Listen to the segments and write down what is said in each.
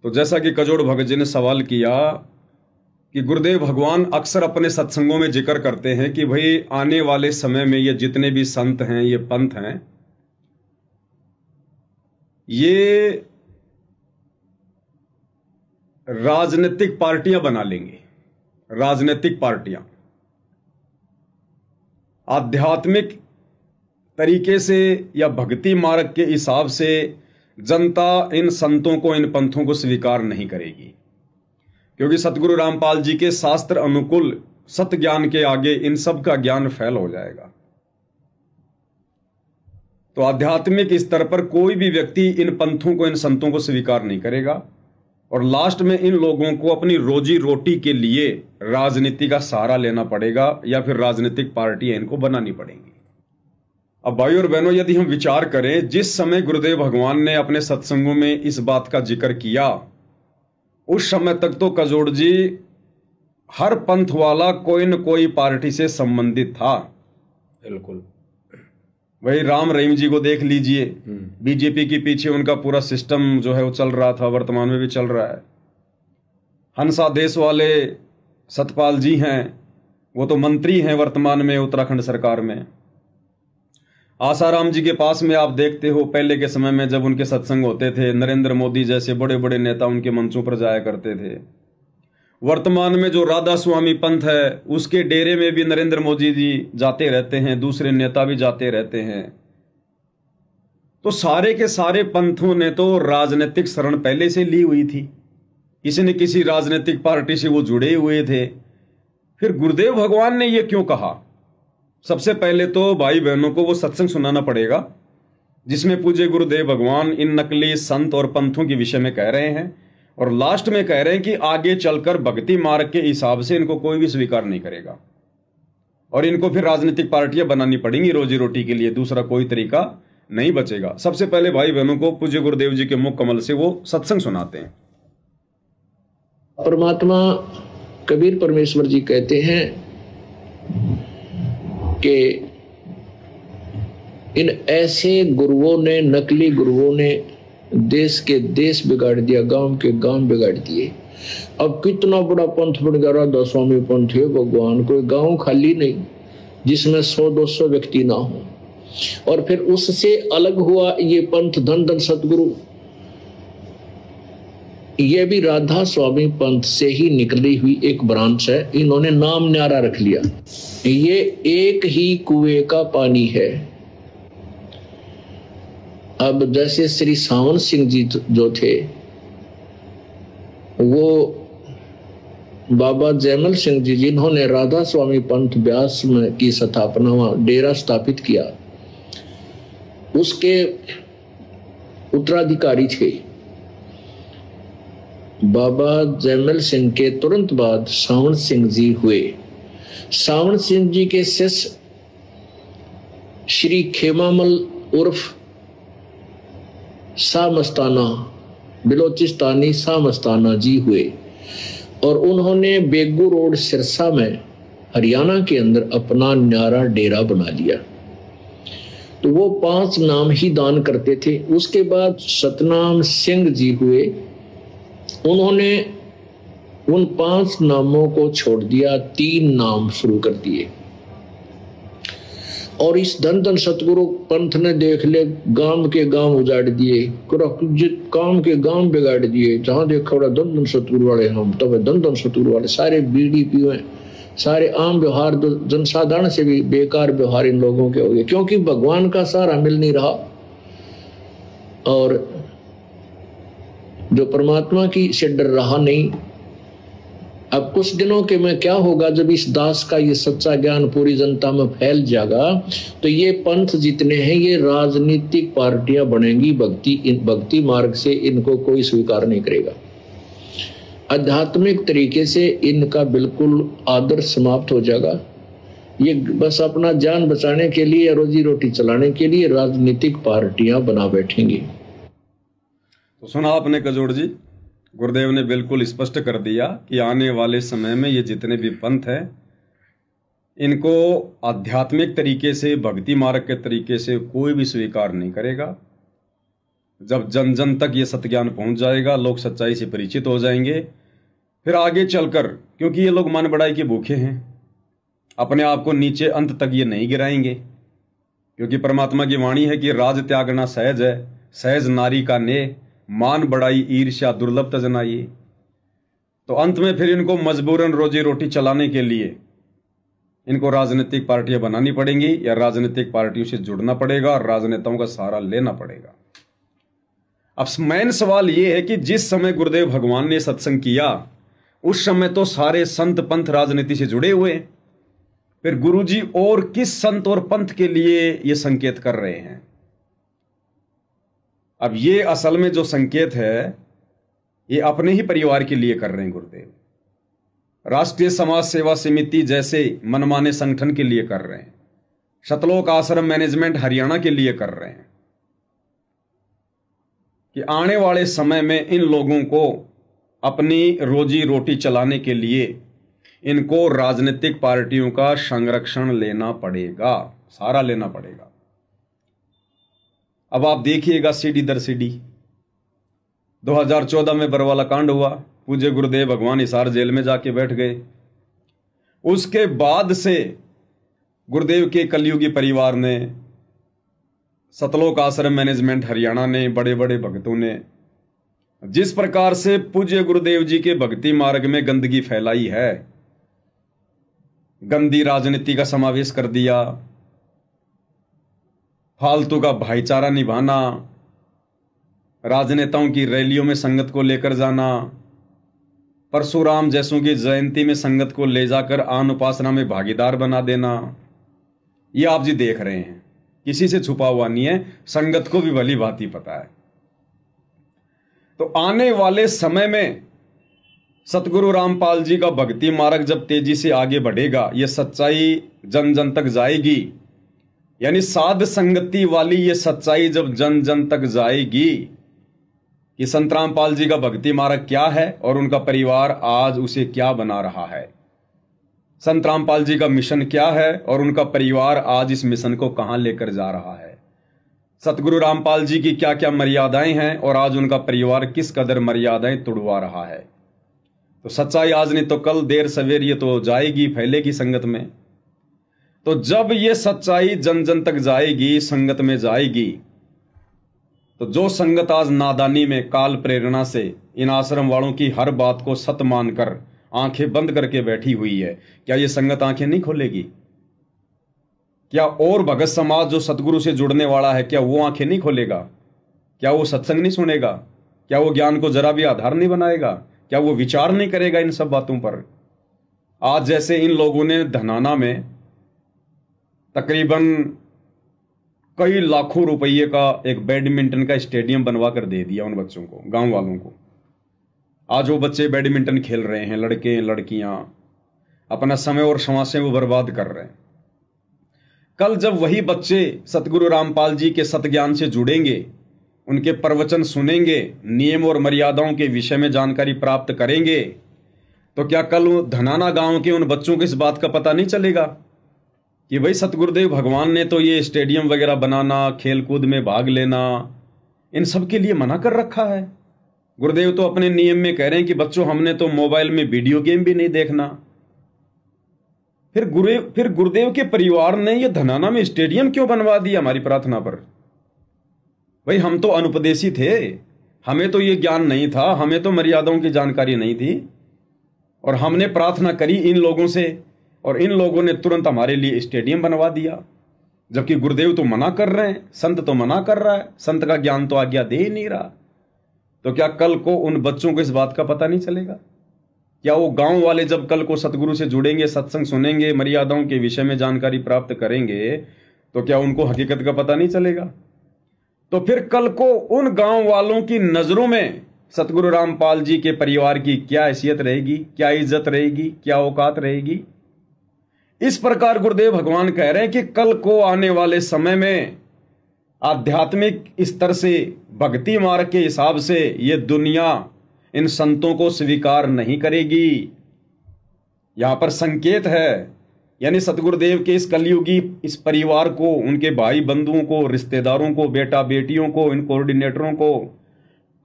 तो जैसा कि कजोड़ भगत जी ने सवाल किया कि गुरुदेव भगवान अक्सर अपने सत्संगों में जिक्र करते हैं कि भाई आने वाले समय में ये जितने भी संत हैं, ये पंथ हैं, ये राजनीतिक पार्टियां बना लेंगे। राजनीतिक पार्टियां आध्यात्मिक तरीके से या भक्ति मार्ग के हिसाब से जनता इन संतों को, इन पंथों को स्वीकार नहीं करेगी, क्योंकि सतगुरु रामपाल जी के शास्त्र अनुकूल सत्य ज्ञान के आगे इन सब का ज्ञान फैल हो जाएगा। तो आध्यात्मिक स्तर पर कोई भी व्यक्ति इन पंथों को, इन संतों को स्वीकार नहीं करेगा, और लास्ट में इन लोगों को अपनी रोजी रोटी के लिए राजनीति का सहारा लेना पड़ेगा या फिर राजनीतिक पार्टियां इनको बनानी पड़ेंगी। अब भाई और बहनों, यदि हम विचार करें, जिस समय गुरुदेव भगवान ने अपने सत्संगों में इस बात का जिक्र किया, उस समय तक तो कजोड़ जी हर पंथ वाला कोई न कोई पार्टी से संबंधित था। बिल्कुल। वही राम रहीम जी को देख लीजिए, बीजेपी के पीछे उनका पूरा सिस्टम जो है वो चल रहा था, वर्तमान में भी चल रहा है। हंसा देश वाले सतपाल जी हैं, वो तो मंत्री हैं वर्तमान में उत्तराखंड सरकार में। आसाराम जी के पास में आप देखते हो, पहले के समय में जब उनके सत्संग होते थे, नरेंद्र मोदी जैसे बड़े बड़े नेता उनके मंचों पर जाया करते थे। वर्तमान में जो राधा स्वामी पंथ है, उसके डेरे में भी नरेंद्र मोदी जी जाते रहते हैं, दूसरे नेता भी जाते रहते हैं। तो सारे के सारे पंथों ने तो राजनीतिक शरण पहले से ली हुई थी, किसी न किसी राजनीतिक पार्टी से वो जुड़े हुए थे। फिर गुरुदेव भगवान ने ये क्यों कहा? सबसे पहले तो भाई बहनों को वो सत्संग सुनाना पड़ेगा जिसमें पूज्य गुरुदेव भगवान इन नकली संत और पंथों के विषय में कह रहे हैं, और लास्ट में कह रहे हैं कि आगे चलकर भक्ति मार्ग के हिसाब से इनको कोई भी स्वीकार नहीं करेगा, और इनको फिर राजनीतिक पार्टियां बनानी पड़ेंगी रोजी रोटी के लिए, दूसरा कोई तरीका नहीं बचेगा। सबसे पहले भाई बहनों को पूज्य गुरुदेव जी के मुख कमल से वो सत्संग सुनाते हैं। परमात्मा कबीर परमेश्वर जी कहते हैं कि इन ऐसे गुरुओं ने, नकली गुरुओं ने देश के देश बिगाड़ दिया, गांव के गांव बिगाड़ दिए। अब कितना बड़ा पंथ बन गया, राधा स्वामी पंथ है भगवान, कोई गांव खाली नहीं जिसमें 100-200 व्यक्ति ना हो। और फिर उससे अलग हुआ ये पंथ धन धन सतगुरु, ये भी राधा स्वामी पंथ से ही निकली हुई एक ब्रांच है। इन्होंने नाम न्यारा रख लिया, ये एक ही कुएं का पानी है। अब जैसे श्री सावन सिंह जी जो थे, वो बाबा जयमल सिंह जी जिन्होंने राधा स्वामी पंथ ब्यास में की स्थापना, वहां डेरा स्थापित किया, उसके उत्तराधिकारी थे। बाबा जयमल सिंह के तुरंत बाद सावन सिंह जी हुए। सावन सिंह जी के शिष्य श्री खेमामल उर्फ शाह मस्ताना, बिलोचिस्तानी शाह मस्ताना जी हुए, और उन्होंने बेगू रोड सिरसा में हरियाणा के अंदर अपना न्यारा डेरा बना लिया। तो वो 5 नाम ही दान करते थे। उसके बाद सतनाम सिंह जी हुए, उन्होंने उन 5 नामों को छोड़ दिया, 3 नाम शुरू कर दिए। और इस धन धन सतगुरु पंथ ने देख ले, गांव के गांव उजाड़ दिए, काम के गांव बिगाड़ दिए। जहां देखा बड़ा धन धन सतगुरु वाले, हम तब धन धन सतगुरु वाले, सारे बीड़ी पीए, सारे आम व्यवहार, जनसाधारण से भी बेकार व्यवहार इन लोगों के हो गए, क्योंकि भगवान का सहारा मिल नहीं रहा। और जो परमात्मा की से डर रहा नहीं। अब कुछ दिनों के में क्या होगा, जब इस दास का ये सच्चा ज्ञान पूरी जनता में फैल जाएगा, तो ये पंथ जितने हैं ये राजनीतिक पार्टियां बनेंगी। भक्ति मार्ग से इनको कोई स्वीकार नहीं करेगा। आध्यात्मिक तरीके से इनका बिल्कुल आदर समाप्त हो जाएगा। ये बस अपना जान बचाने के लिए, रोजी रोटी चलाने के लिए राजनीतिक पार्टियां बना बैठेंगे। तो सुना आपने कजोड़ जी, गुरुदेव ने बिल्कुल स्पष्ट कर दिया कि आने वाले समय में ये जितने भी पंथ हैं, इनको आध्यात्मिक तरीके से, भक्ति मार्ग के तरीके से कोई भी स्वीकार नहीं करेगा। जब जन जन तक ये सत्य पहुंच जाएगा, लोग सच्चाई से परिचित हो जाएंगे, फिर आगे चलकर, क्योंकि ये लोग मन बढ़ाई के भूखे हैं, अपने आप को नीचे अंत तक ये नहीं गिराएंगे, क्योंकि परमात्मा की वाणी है कि राज त्यागना सहज है, सहज नारी का नेह, मान बढ़ाई ईर्ष्या दुर्लभ तजनाई। तो अंत में फिर इनको मजबूरन रोजी रोटी चलाने के लिए इनको राजनीतिक पार्टियां बनानी पड़ेंगी या राजनीतिक पार्टियों से जुड़ना पड़ेगा और राजनेताओं का सहारा लेना पड़ेगा। अब मेन सवाल यह है कि जिस समय गुरुदेव भगवान ने सत्संग किया उस समय तो सारे संत पंथ राजनीति से जुड़े हुए, फिर गुरुजी और किस संत और पंथ के लिए ये संकेत कर रहे हैं? अब ये असल में जो संकेत है ये अपने ही परिवार के लिए कर रहे हैं गुरुदेव, राष्ट्रीय समाज सेवा समिति जैसे मनमाने संगठन के लिए कर रहे हैं, शतलोक आश्रम मैनेजमेंट हरियाणा के लिए कर रहे हैं, कि आने वाले समय में इन लोगों को अपनी रोजी रोटी चलाने के लिए इनको राजनीतिक पार्टियों का संरक्षण लेना पड़ेगा, सहारा लेना पड़ेगा। अब आप देखिएगा सीढ़ी दर सीढ़ी, 2014 में बरवाला कांड हुआ, पूज्य गुरुदेव भगवान हिसार जेल में जाके बैठ गए। उसके बाद से गुरुदेव के कलयुगी परिवार ने, सतलोक आश्रम मैनेजमेंट हरियाणा ने, बड़े बड़े भक्तों ने जिस प्रकार से पूज्य गुरुदेव जी के भक्ति मार्ग में गंदगी फैलाई है, गंदी राजनीति का समावेश कर दिया, फालतू का भाईचारा निभाना, राजनेताओं की रैलियों में संगत को लेकर जाना, परशुराम जैसों की जयंती में संगत को ले जाकर आन उपासना में भागीदार बना देना, ये आप जी देख रहे हैं, किसी से छुपा हुआ नहीं है, संगत को भी भली भांति पता है। तो आने वाले समय में सतगुरु रामपाल जी का भक्ति मार्ग जब तेजी से आगे बढ़ेगा, ये सच्चाई जन जन तक जाएगी, यानी साध संगति वाली ये सच्चाई जब जन जन तक जाएगी कि संत रामपाल जी का भक्ति मार्ग क्या है और उनका परिवार आज उसे क्या बना रहा है, संत रामपाल जी का मिशन क्या है और उनका परिवार आज इस मिशन को कहां लेकर जा रहा है, सतगुरु रामपाल जी की क्या क्या मर्यादाएं हैं और आज उनका परिवार किस कदर मर्यादाएं तोड़वा रहा है। तो सच्चाई आज नहीं तो कल, देर सवेर ये तो जाएगी, फैलेगी संगत में। तो जब ये सच्चाई जन जन तक जाएगी, संगत में जाएगी, तो जो संगत आज नादानी में काल प्रेरणा से इन आश्रम वालों की हर बात को सत्य मानकर आंखें बंद करके बैठी हुई है, क्या ये संगत आंखें नहीं खोलेगी? क्या और भगत समाज जो सतगुरु से जुड़ने वाला है, क्या वो आंखें नहीं खोलेगा? क्या वो सत्संग नहीं सुनेगा? क्या वो ज्ञान को जरा भी आधार नहीं बनाएगा? क्या वो विचार नहीं करेगा इन सब बातों पर? आज जैसे इन लोगों ने धनाना में तकरीबन कई लाखों रुपये का एक बैडमिंटन का स्टेडियम बनवा कर दे दिया उन बच्चों को, गांव वालों को। आज वो बच्चे बैडमिंटन खेल रहे हैं, लड़के लड़कियां अपना समय और समाज वो बर्बाद कर रहे हैं। कल जब वही बच्चे सतगुरु रामपाल जी के सतज्ञान से जुड़ेंगे, उनके प्रवचन सुनेंगे, नियम और मर्यादाओं के विषय में जानकारी प्राप्त करेंगे, तो क्या कल धनाना गांव के उन बच्चों को इस बात का पता नहीं चलेगा कि भाई सतगुरुदेव भगवान ने तो ये स्टेडियम वगैरह बनाना, खेलकूद में भाग लेना, इन सब के लिए मना कर रखा है। गुरुदेव तो अपने नियम में कह रहे हैं कि बच्चों हमने तो मोबाइल में वीडियो गेम भी नहीं देखना। फिर गुरुदेव के परिवार ने ये धनाना में स्टेडियम क्यों बनवा दिया हमारी प्रार्थना पर? भाई हम तो अनुपदेशी थे, हमें तो ये ज्ञान नहीं था, हमें तो मर्यादाओं की जानकारी नहीं थी, और हमने प्रार्थना करी इन लोगों से और इन लोगों ने तुरंत हमारे लिए स्टेडियम बनवा दिया, जबकि गुरुदेव तो मना कर रहे हैं, संत तो मना कर रहा है, संत का ज्ञान तो आज्ञा दे ही नहीं रहा। तो क्या कल को उन बच्चों को इस बात का पता नहीं चलेगा? क्या वो गांव वाले जब कल को सतगुरु से जुड़ेंगे, सत्संग सुनेंगे, मर्यादाओं के विषय में जानकारी प्राप्त करेंगे, तो क्या उनको हकीकत का पता नहीं चलेगा? तो फिर कल को उन गांव वालों की नजरों में सतगुरु रामपाल जी के परिवार की क्या हैसियत रहेगी, क्या इज्जत रहेगी, क्या औकात रहेगी? इस प्रकार गुरुदेव भगवान कह रहे हैं कि कल को आने वाले समय में आध्यात्मिक स्तर से, भक्ति मार्ग के हिसाब से ये दुनिया इन संतों को स्वीकार नहीं करेगी। यहां पर संकेत है यानी सतगुरुदेव के इस कलयुगी इस परिवार को, उनके भाई बंधुओं को, रिश्तेदारों को, बेटा बेटियों को, इन कोऑर्डिनेटरों को,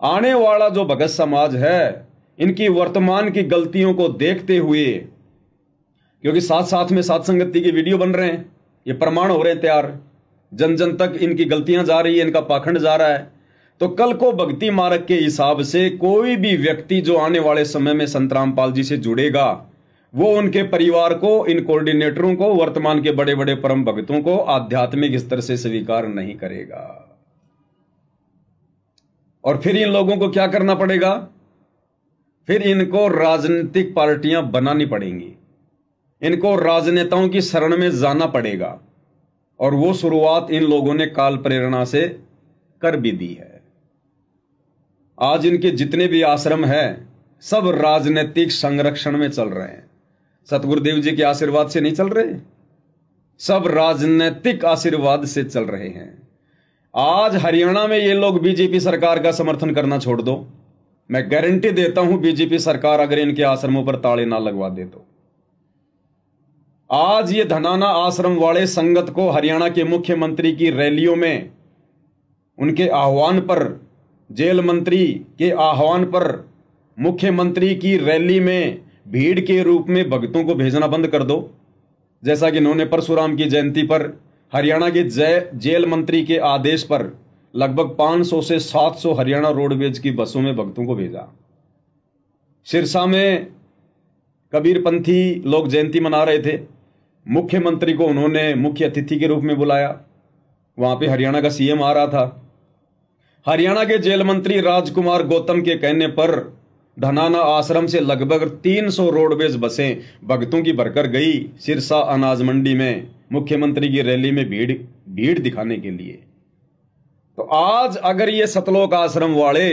आने वाला जो भगत समाज है, इनकी वर्तमान की गलतियों को देखते हुए, क्योंकि साथ साथ में सात संगति के वीडियो बन रहे हैं, ये प्रमाण हो रहे हैं तैयार, जन जन तक इनकी गलतियां जा रही है, इनका पाखंड जा रहा है। तो कल को भक्ति मार्ग के हिसाब से कोई भी व्यक्ति जो आने वाले समय में संत रामपाल जी से जुड़ेगा, वो उनके परिवार को, इन कोऑर्डिनेटरों को, वर्तमान के बड़े बड़े परम भक्तों को आध्यात्मिक स्तर से स्वीकार नहीं करेगा। और फिर इन लोगों को क्या करना पड़ेगा? फिर इनको राजनीतिक पार्टियां बनानी पड़ेंगी, इनको राजनेताओं की शरण में जाना पड़ेगा। और वो शुरुआत इन लोगों ने काल प्रेरणा से कर भी दी है। आज इनके जितने भी आश्रम हैं, सब राजनीतिक संरक्षण में चल रहे हैं। सतगुरुदेव जी के आशीर्वाद से नहीं चल रहे, सब राजनीतिक आशीर्वाद से चल रहे हैं। आज हरियाणा में ये लोग बीजेपी सरकार का समर्थन करना छोड़ दो, मैं गारंटी देता हूं बीजेपी सरकार अगर इनके आश्रमों पर ताले ना लगवा दे तो आज ये धनाना आश्रम वाले संगत को हरियाणा के मुख्यमंत्री की रैलियों में, उनके आह्वान पर, जेल मंत्री के आह्वान पर मुख्यमंत्री की रैली में भीड़ के रूप में भक्तों को भेजना बंद कर दो। जैसा कि इन्होंने परशुराम की जयंती पर हरियाणा के जेल मंत्री के आदेश पर लगभग 500 से 700 हरियाणा रोडवेज की बसों में भक्तों को भेजा। सिरसा में कबीरपंथी लोग जयंती मना रहे थे, मुख्यमंत्री को उन्होंने मुख्य अतिथि के रूप में बुलाया, वहां पे हरियाणा का सीएम आ रहा था। हरियाणा के जेल मंत्री राजकुमार गौतम के कहने पर धनाना आश्रम से लगभग 300 रोडवेज बसें भक्तों की भरकर गई सिरसा अनाज मंडी में मुख्यमंत्री की रैली में भीड़ दिखाने के लिए। तो आज अगर ये सतलोक आश्रम वाले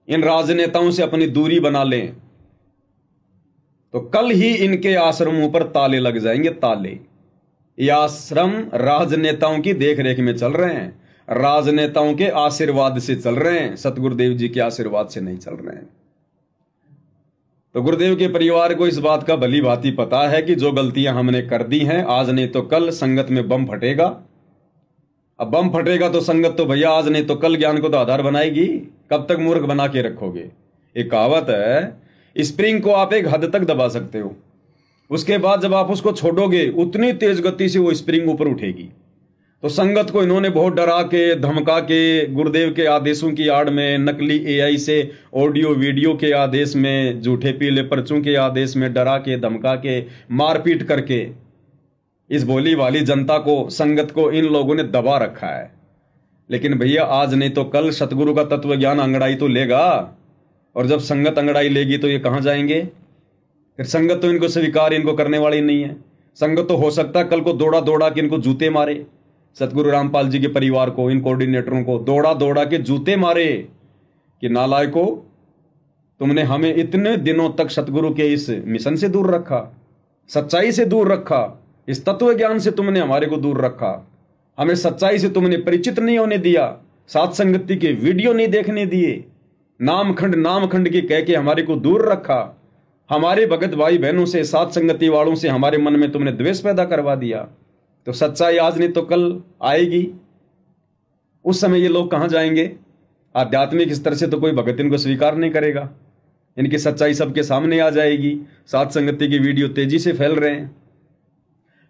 इन राजनेताओं से अपनी दूरी बना लें तो कल ही इनके आश्रमों पर ताले लग जाएंगे, ताले। ये आश्रम राजनेताओं की देखरेख में चल रहे हैं, राजनेताओं के आशीर्वाद से चल रहे हैं, सतगुरुदेव जी के आशीर्वाद से नहीं चल रहे हैं। तो गुरुदेव के परिवार को इस बात का भली भांति पता है कि जो गलतियां हमने कर दी हैं, आज नहीं तो कल संगत में बम फटेगा। अब बम फटेगा तो संगत तो भैया आज नहीं तो कल ज्ञान को तो आधार बनाएगी, कब तक मूर्ख बना के रखोगे। एक कहावत है, स्प्रिंग को आप एक हद तक दबा सकते हो, उसके बाद जब आप उसको छोड़ोगे उतनी तेज गति से वो स्प्रिंग ऊपर उठेगी। तो संगत को इन्होंने बहुत डरा के, धमका के, गुरुदेव के आदेशों की आड़ में, नकली एआई से ऑडियो वीडियो के आदेश में, झूठे पीले पर्चों के आदेश में डरा के, धमका के, मारपीट करके इस भोली वाली जनता को, संगत को इन लोगों ने दबा रखा है। लेकिन भैया आज नहीं तो कल सतगुरु का तत्व ज्ञान अंगड़ाई तो लेगा, और जब संगत अंगड़ाई लेगी तो ये कहां जाएंगे? फिर संगत तो इनको स्वीकार इनको करने वाली नहीं है। संगत तो हो सकता है कल को दौड़ा दौड़ा के इनको जूते मारे, सतगुरु रामपाल जी के परिवार को, इन कोऑर्डिनेटरों को दौड़ा दौड़ा के जूते मारे कि नालायको, तुमने हमें इतने दिनों तक सतगुरु के इस मिशन से दूर रखा, सच्चाई से दूर रखा, इस तत्व ज्ञान से तुमने हमारे को दूर रखा, हमें सच्चाई से तुमने परिचित नहीं होने दिया, सात संगति के वीडियो नहीं देखने दिए, नामखंड की कह के हमारे को दूर रखा, हमारे भगत भाई बहनों से, सात संगति वालों से हमारे मन में तुमने द्वेष पैदा करवा दिया। तो सच्चाई आज नहीं तो कल आएगी, उस समय ये लोग कहां जाएंगे? आध्यात्मिक स्तर से तो कोई भगत इनको स्वीकार नहीं करेगा, इनकी सच्चाई सबके सामने आ जाएगी। सात संगति की वीडियो तेजी से फैल रहे हैं।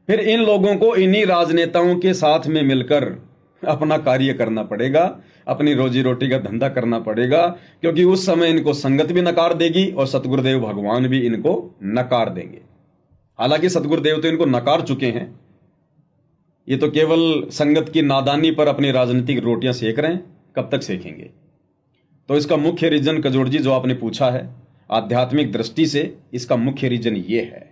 फिर इन लोगों को इन्हीं राजनेताओं के साथ में मिलकर अपना कार्य करना पड़ेगा, अपनी रोजी रोटी का धंधा करना पड़ेगा, क्योंकि उस समय इनको संगत भी नकार देगी और सतगुरुदेव भगवान भी इनको नकार देंगे। हालांकि सतगुरुदेव तो इनको नकार चुके हैं, ये तो केवल संगत की नादानी पर अपनी राजनीतिक रोटियां सेक रहे हैं, कब तक सेकेंगे? तो इसका मुख्य रीजन कजोड़ जी जो आपने पूछा है, आध्यात्मिक दृष्टि से इसका मुख्य रीजन ये है